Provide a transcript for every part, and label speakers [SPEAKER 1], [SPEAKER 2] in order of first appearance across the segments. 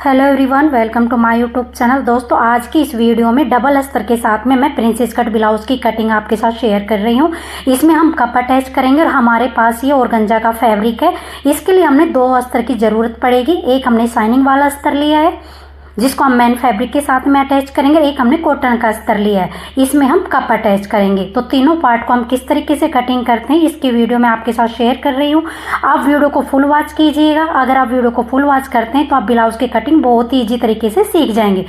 [SPEAKER 1] Hello everyone, welcome to my YouTube channel. दोस्तों, आज की इस वीडियो में डबल अस्तर के साथ में मैं प्रिंसेस कट ब्लाउज की कटिंग आपके साथ शेयर कर रही हूँ। इसमें हम कप अटैच करेंगे और हमारे पास ये ऑर्गेन्जा का फैब्रिक है। इसके लिए हमने दो अस्तर की ज़रूरत पड़ेगी। एक हमने शाइनिंग वाला अस्तर लिया है जिसको हम मैन फैब्रिक के साथ में अटैच करेंगे, एक हमने कॉटन का अस्तर लिया है, इसमें हम कप अटैच करेंगे। तो तीनों पार्ट को हम किस तरीके से कटिंग करते हैं इसकी वीडियो मैं आपके साथ शेयर कर रही हूँ। आप वीडियो को फुल वॉच कीजिएगा। अगर आप वीडियो को फुल वॉच करते हैं तो आप ब्लाउज की कटिंग बहुत ही ईजी तरीके से सीख जाएंगे।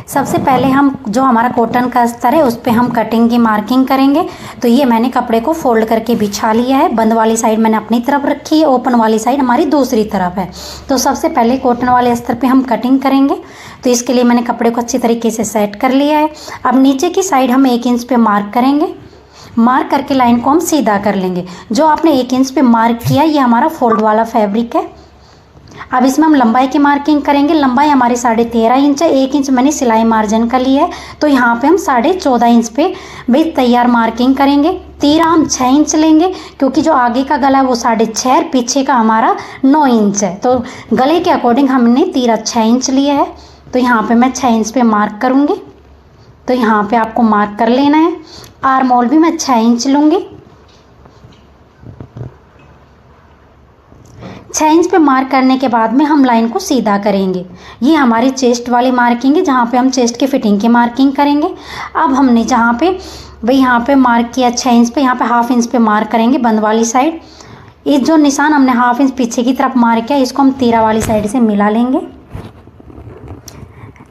[SPEAKER 1] सबसे पहले हम जो हमारा कॉटन का अस्तर है उस पर हम कटिंग की मार्किंग करेंगे। तो ये मैंने कपड़े को फोल्ड करके बिछा लिया है। बंद वाली साइड मैंने अपनी तरफ रखी है, ओपन वाली साइड हमारी दूसरी तरफ है। तो सबसे पहले कॉटन वाले अस्तर पे हम कटिंग करेंगे। तो इसके लिए मैंने कपड़े को अच्छी तरीके से सेट कर लिया है। अब नीचे की साइड हम 1 इंच पे मार्क करेंगे। मार्क करके लाइन को हम सीधा कर लेंगे। जो आपने 1 इंच पे मार्क किया ये हमारा फोल्ड वाला फैब्रिक है। अब इसमें हम लंबाई की मार्किंग करेंगे। लंबाई हमारी 13.5 इंच है। 1 इंच मैंने सिलाई मार्जिन का लिया है। तो यहाँ पे हम 14.5 इंच पे भाई तैयार मार्किंग करेंगे। तीरा हम 6 इंच लेंगे क्योंकि जो आगे का गला है वो 6.5 और पीछे का हमारा 9 इंच है। तो गले के अकॉर्डिंग हमने तीरा 6 इंच लिया है। तो यहाँ पे मैं 6 इंच पे मार्क करूँगी। तो यहाँ पे आपको मार्क कर लेना है। आर्म होल भी मैं 6 इंच लूँगी। 6 इंच पे मार्क करने के बाद में हम लाइन को सीधा करेंगे। ये हमारी चेस्ट वाली मार्किंग है जहाँ पे हम चेस्ट की फिटिंग की मार्किंग करेंगे। अब हमने जहाँ पे भाई यहाँ पे मार्क किया 6 इंच पे, यहाँ पे 1/2 इंच पे मार्क करेंगे बंद वाली साइड। इस जो निशान हमने 1/2 इंच पीछे की तरफ मार्क किया इसको हम तीरा वाली साइड से मिला लेंगे।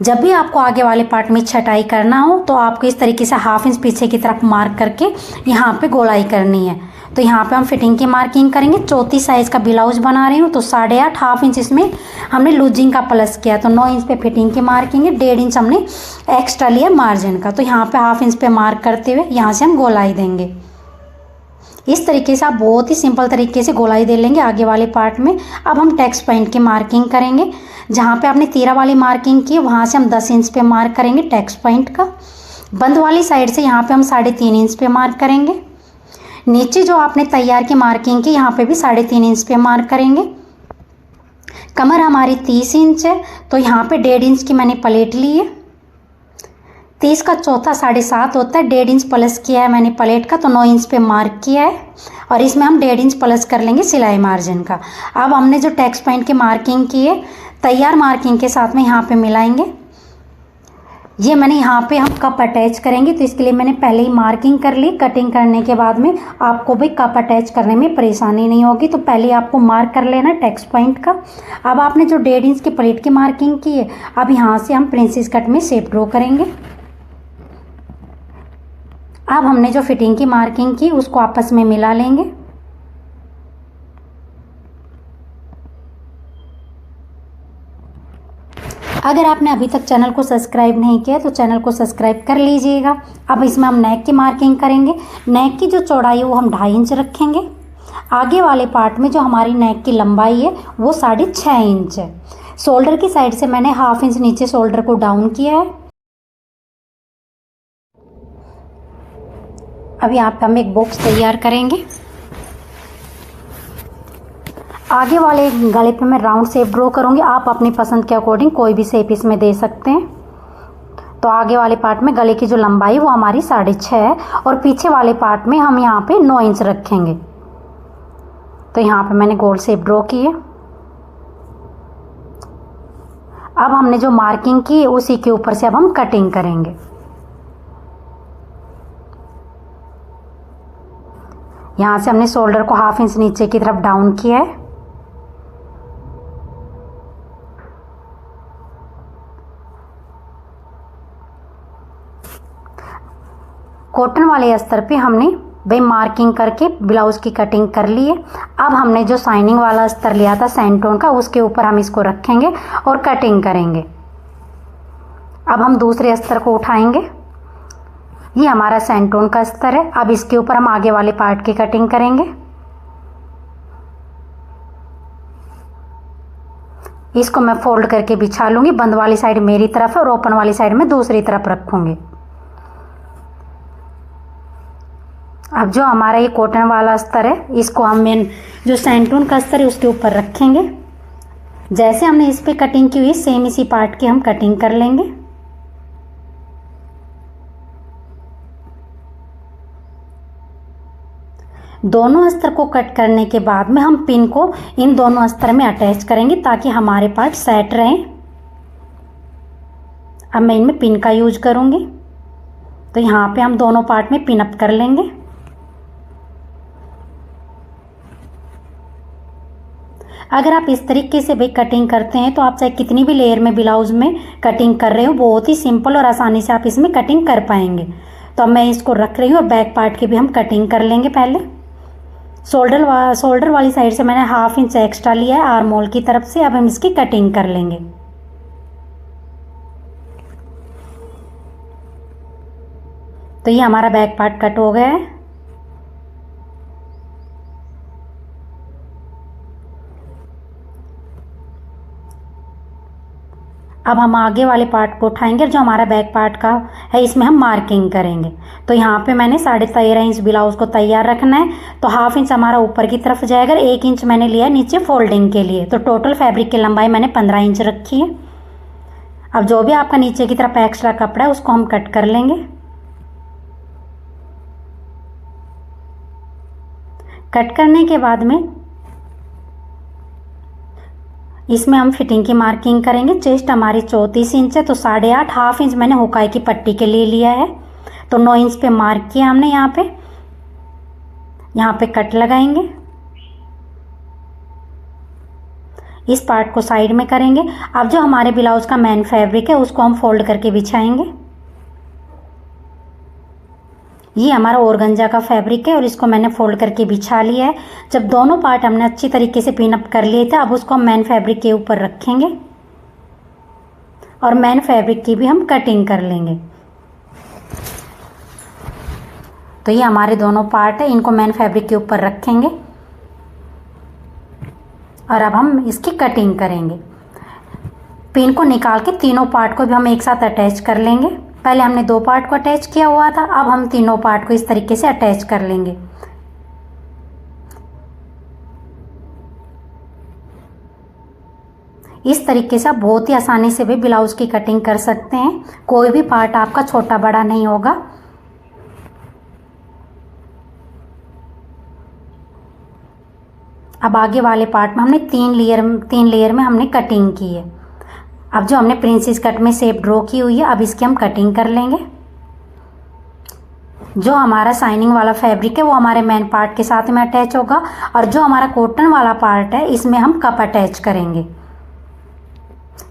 [SPEAKER 1] जब भी आपको आगे वाले पार्ट में छटाई करना हो तो आपको इस तरीके से 1/2 इंच पीछे की तरफ मार्क करके यहाँ पे गोलाई करनी है। तो यहाँ पे हम फिटिंग की मार्किंग करेंगे। चौथी साइज़ का ब्लाउज बना रही हूँ तो 8.5 1/2 इंच इसमें हमने लूजिंग का प्लस किया। तो 9 इंच पे फिटिंग की मार्किंग है। 1.5 इंच हमने एक्स्ट्रा लिया मार्जिन का। तो यहाँ पे 1/2 इंच पे मार्क करते हुए यहाँ से हम गोलाई देंगे। इस तरीके से आप बहुत ही सिंपल तरीके से गोलाई दे लेंगे आगे वाले पार्ट में। अब हम टेक्स्ट पॉइंट की मार्किंग करेंगे। जहाँ पे आपने तीरा वाली मार्किंग की वहाँ से हम 10 इंच पे मार्क करेंगे टेक्स्ट पॉइंट का। बंद वाली साइड से यहाँ पे हम 3.5 इंच पे मार्क करेंगे। नीचे जो आपने तैयार की मार्किंग की यहाँ पे भी 3.5 इंच पे मार्क करेंगे। कमर हमारी 30 इंच है तो यहाँ पे 1.5 इंच की मैंने प्लेट ली है। 30 का चौथा 7.5 होता है। 1.5 इंच प्लस किया है मैंने प्लेट का तो 9 इंच पे मार्क किया है और इसमें हम 1.5 इंच प्लस कर लेंगे सिलाई मार्जिन का। अब हमने जो टेक्स्ट पॉइंट की मार्किंग की है तैयार मार्किंग के साथ में यहाँ पे मिलाएंगे। ये मैंने यहाँ पे हम कप अटैच करेंगे तो इसके लिए मैंने पहले ही मार्किंग कर ली। कटिंग करने के बाद में आपको भी कप अटैच करने में परेशानी नहीं होगी। तो पहले आपको मार्क कर लेना टेक्स्ट पॉइंट का। अब आपने जो 1.5 इंच की प्लेट की मार्किंग की है अब यहाँ से हम प्रिंसेस कट में शेप ड्रॉ करेंगे। अब हमने जो फिटिंग की मार्किंग की उसको आपस में मिला लेंगे। अगर आपने अभी तक चैनल को सब्सक्राइब नहीं किया तो चैनल को सब्सक्राइब कर लीजिएगा। अब इसमें हम नेक की मार्किंग करेंगे। नेक की जो चौड़ाई है वो हम 2.5 इंच रखेंगे। आगे वाले पार्ट में जो हमारी नेक की लंबाई है वो 6.5 इंच है। शोल्डर की साइड से मैंने 1/2 इंच नीचे शोल्डर को डाउन किया है। अभी यहाँ पे हम एक बॉक्स तैयार करेंगे। आगे वाले गले पे मैं राउंड शेप ड्रॉ करूँगी। आप अपनी पसंद के अकॉर्डिंग कोई भी शेप इसमें दे सकते हैं। तो आगे वाले पार्ट में गले की जो लंबाई वो हमारी 6.5 है और पीछे वाले पार्ट में हम यहाँ पे 9 इंच रखेंगे। तो यहाँ पे मैंने गोल शेप ड्रॉ की है। अब हमने जो मार्किंग की है उसी के ऊपर से अब हम कटिंग करेंगे। यहाँ से हमने शोल्डर को 1/2 इंच नीचे की तरफ डाउन किया है। कॉटन वाले अस्तर पे हमने भाई मार्किंग करके ब्लाउज की कटिंग कर ली है। अब हमने जो शाइनिंग वाला अस्तर लिया था सैंटोन का उसके ऊपर हम इसको रखेंगे और कटिंग करेंगे। अब हम दूसरे अस्तर को उठाएंगे। ये हमारा सैंटोन का अस्तर है। अब इसके ऊपर हम आगे वाले पार्ट की कटिंग करेंगे। इसको मैं फोल्ड करके बिछा लूँगी। बंद वाली साइड मेरी तरफ है और ओपन वाली साइड में दूसरी तरफ रखूँगी। अब जो हमारा ये कॉटन वाला अस्तर है इसको हम मेन जो सैंटून का अस्तर है उसके ऊपर रखेंगे। जैसे हमने इस पे कटिंग की हुई सेम इसी पार्ट की हम कटिंग कर लेंगे। दोनों अस्तर को कट करने के बाद में हम पिन को इन दोनों अस्तर में अटैच करेंगे ताकि हमारे पार्ट सेट रहे। अब मैं इनमें पिन का यूज करूंगी, तो यहाँ पे हम दोनों पार्ट में पिन अप कर लेंगे। अगर आप इस तरीके से भी कटिंग करते हैं तो आप चाहे कितनी भी लेयर में ब्लाउज में कटिंग कर रहे हो, बहुत ही सिंपल और आसानी से आप इसमें कटिंग कर पाएंगे। तो अब मैं इसको रख रही हूँ और बैक पार्ट की भी हम कटिंग कर लेंगे। पहले शोल्डर वाली साइड से मैंने 1/2 इंच एक्स्ट्रा लिया है आर्म होल की तरफ से। अब हम इसकी कटिंग कर लेंगे। तो ये हमारा बैक पार्ट कट हो गया है। अब हम आगे वाले पार्ट को उठाएंगे, जो हमारा बैक पार्ट का है इसमें हम मार्किंग करेंगे। तो यहाँ पे मैंने 13.5 इंच ब्लाउज को तैयार रखना है। तो 1/2 इंच हमारा ऊपर की तरफ जाएगा, 1 इंच मैंने लिया है नीचे फोल्डिंग के लिए। तो टोटल फैब्रिक की लंबाई मैंने 15 इंच रखी है। अब जो भी आपका नीचे की तरफ एक्स्ट्रा कपड़ा है उसको हम कट कर लेंगे। कट करने के बाद में इसमें हम फिटिंग की मार्किंग करेंगे। चेस्ट हमारी 34 इंच है, तो 8.5 1/2 इंच मैंने हुकाई की पट्टी के लिए लिया है। तो 9 इंच पे मार्क किया हमने। यहाँ पे कट लगाएंगे। इस पार्ट को साइड में करेंगे। अब जो हमारे ब्लाउज का मेन फैब्रिक है उसको हम फोल्ड करके बिछाएंगे। ये हमारा ऑर्गेन्जा का फैब्रिक है और इसको मैंने फोल्ड करके बिछा लिया है। जब दोनों पार्ट हमने अच्छी तरीके से पिन अप कर लिए थे, अब उसको हम मेन फैब्रिक के ऊपर रखेंगे और मेन फैब्रिक की भी हम कटिंग कर लेंगे। तो ये हमारे दोनों पार्ट है, इनको मेन फैब्रिक के ऊपर रखेंगे और अब हम इसकी कटिंग करेंगे। पिन को निकाल के तीनों पार्ट को भी हम एक साथ अटैच कर लेंगे। पहले हमने 2 पार्ट को अटैच किया हुआ था, अब हम तीनों पार्ट को इस तरीके से अटैच कर लेंगे। इस तरीके से आप बहुत ही आसानी से भी ब्लाउज की कटिंग कर सकते हैं। कोई भी पार्ट आपका छोटा बड़ा नहीं होगा। अब आगे वाले पार्ट में हमने 3 लेयर में हमने कटिंग की है। अब जो हमने प्रिंसेस कट में शेप ड्रॉ की हुई है, अब इसकी हम कटिंग कर लेंगे। जो हमारा शाइनिंग वाला फैब्रिक है वो हमारे मेन पार्ट के साथ में अटैच होगा और जो हमारा कॉटन वाला पार्ट है इसमें हम कप अटैच करेंगे।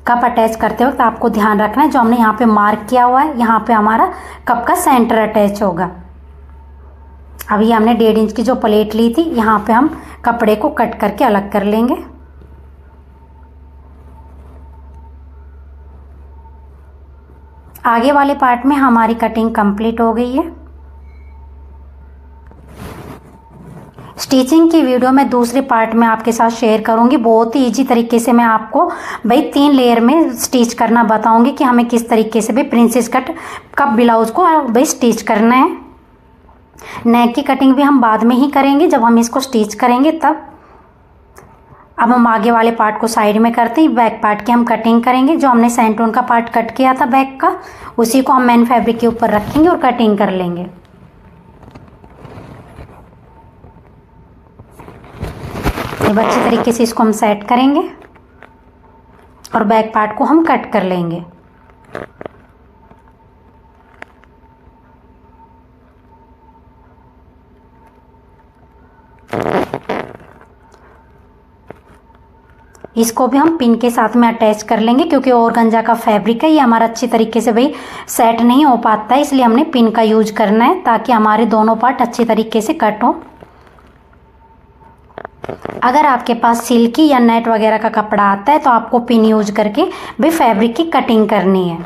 [SPEAKER 1] कप अटैच करते वक्त आपको ध्यान रखना है, जो हमने यहाँ पे मार्क किया हुआ है यहाँ पे हमारा कप का सेंटर अटैच होगा। अब ये हमने 1.5 इंच की जो प्लेट ली थी, यहाँ पे हम कपड़े को कट करके अलग कर लेंगे। आगे वाले पार्ट में हमारी कटिंग कंप्लीट हो गई है। स्टिचिंग की वीडियो मैं दूसरे पार्ट में आपके साथ शेयर करूंगी। बहुत ही इजी तरीके से मैं आपको भाई 3 लेयर में स्टिच करना बताऊंगी कि हमें किस तरीके से भी प्रिंसेस कट का ब्लाउज को भाई स्टिच करना है। नेक की कटिंग भी हम बाद में ही करेंगे, जब हम इसको स्टिच करेंगे तब। अब हम आगे वाले पार्ट को साइड में करते हैं। बैक पार्ट की हम कटिंग करेंगे। जो हमने सेंटोन का पार्ट कट किया था बैक का, उसी को हम मेन फैब्रिक के ऊपर रखेंगे और कटिंग कर लेंगे। अब अच्छे तरीके से इसको हम सेट करेंगे और बैक पार्ट को हम कट कर लेंगे। इसको भी हम पिन के साथ में अटैच कर लेंगे, क्योंकि ऑर्गेन्जा का फैब्रिक है, ये हमारा अच्छी तरीके से भाई सेट नहीं हो पाता है, इसलिए हमने पिन का यूज करना है ताकि हमारे दोनों पार्ट अच्छी तरीके से कट हो। अगर आपके पास सिल्की या नेट वगैरह का कपड़ा आता है तो आपको पिन यूज करके भाई फैब्रिक की कटिंग करनी है।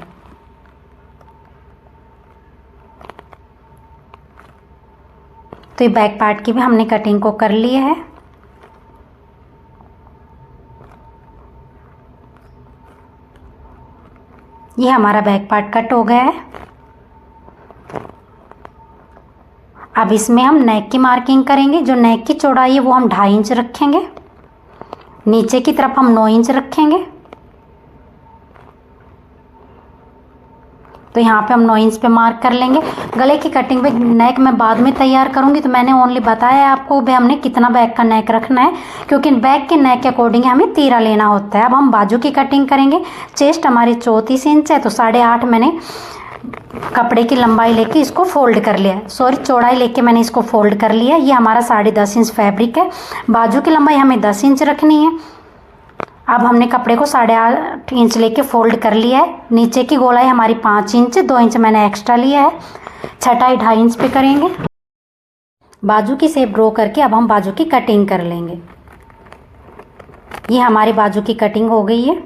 [SPEAKER 1] तो ये बैक पार्ट की भी हमने कटिंग को कर लिया है। ये हमारा बैक पार्ट कट हो गया है। अब इसमें हम नेक की मार्किंग करेंगे। जो नेक की चौड़ाई है वो हम 2.5 इंच रखेंगे। नीचे की तरफ हम 9 इंच रखेंगे। तो यहाँ पे हम 9 इंच पे मार्क कर लेंगे। गले की कटिंग पे नेक मैं बाद में तैयार करूँगी, तो मैंने ओनली बताया है आपको भी हमने कितना बैक का नेक रखना है, क्योंकि बैक के नेक के अकॉर्डिंग हमें तीरा लेना होता है। अब हम बाजू की कटिंग करेंगे। चेस्ट हमारी 34 इंच है, तो 8.5 मैंने कपड़े की लंबाई लेके इसको फोल्ड कर लिया, सॉरी चौड़ाई लेके मैंने इसको फोल्ड कर लिया। ये हमारा 10.5 इंच फैब्रिक है। बाजू की लंबाई हमें 10 इंच रखनी है। अब हमने कपड़े को 8.5 इंच लेके फोल्ड कर लिया है। नीचे की गोलाई हमारी 5 इंच, 2 इंच मैंने एक्स्ट्रा लिया है। छटाई 2.5 इंच पे करेंगे। बाजू की शेप ड्रॉ करके अब हम बाजू की कटिंग कर लेंगे। ये हमारी बाजू की कटिंग हो गई है।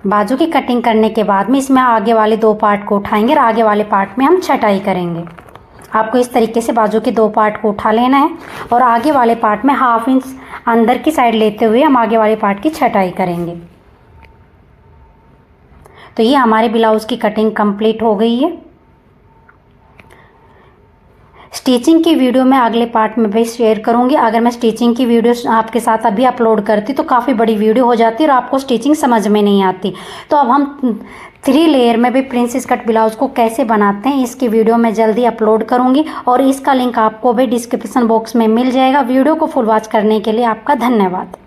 [SPEAKER 1] बाजू की कटिंग करने के बाद में इसमें आगे वाले 2 पार्ट को उठाएंगे और आगे वाले पार्ट में हम छटाई करेंगे। आपको इस तरीके से बाजू के 2 पार्ट को उठा लेना है और आगे वाले पार्ट में 1/2 इंच अंदर की साइड लेते हुए हम आगे वाले पार्ट की छटाई करेंगे। तो ये हमारे ब्लाउज की कटिंग कंप्लीट हो गई है। स्टिचिंग की वीडियो मैं अगले पार्ट में भी शेयर करूंगी। अगर मैं स्टिचिंग की वीडियो आपके साथ अभी अपलोड करती तो काफ़ी बड़ी वीडियो हो जाती और आपको स्टिचिंग समझ में नहीं आती। तो अब हम 3 लेयर में भी प्रिंसेस कट ब्लाउज को कैसे बनाते हैं इसकी वीडियो मैं जल्दी अपलोड करूंगी और इसका लिंक आपको भी डिस्क्रिप्शन बॉक्स में मिल जाएगा। वीडियो को फुल वॉच करने के लिए आपका धन्यवाद।